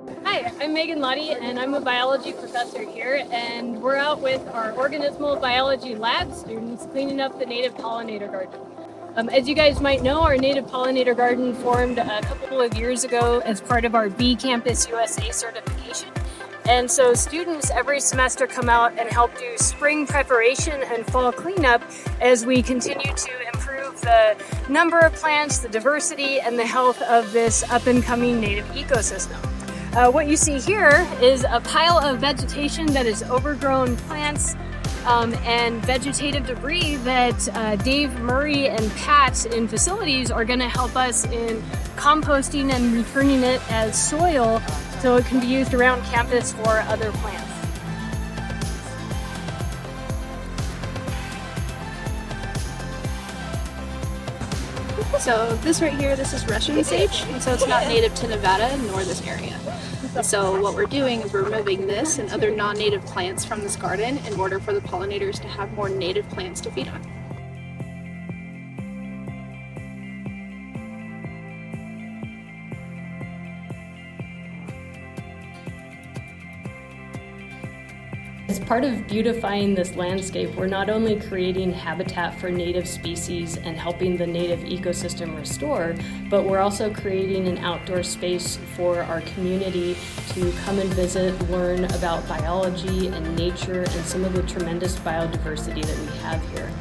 Hi, I'm Megan Lottie, and I'm a biology professor here, and we're out with our organismal biology lab students cleaning up the native pollinator garden. As you guys might know, our native pollinator garden formed a couple of years ago as part of our Bee Campus USA certification. And so students every semester come out and help do spring preparation and fall cleanup as we continue to improve the number of plants, the diversity, and the health of this up-and-coming native ecosystem. What you see here is a pile of vegetation that is overgrown plants and vegetative debris that Dave Murray and Pat in facilities are going to help us in composting and returning it as soil so it can be used around campus for other plants. So this right here, this is Russian sage, and so it's not native to Nevada nor this area. And so what we're doing is we're removing this and other non-native plants from this garden in order for the pollinators to have more native plants to feed on. As part of beautifying this landscape, we're not only creating habitat for native species and helping the native ecosystem restore, but we're also creating an outdoor space for our community to come and visit, learn about biology and nature and some of the tremendous biodiversity that we have here.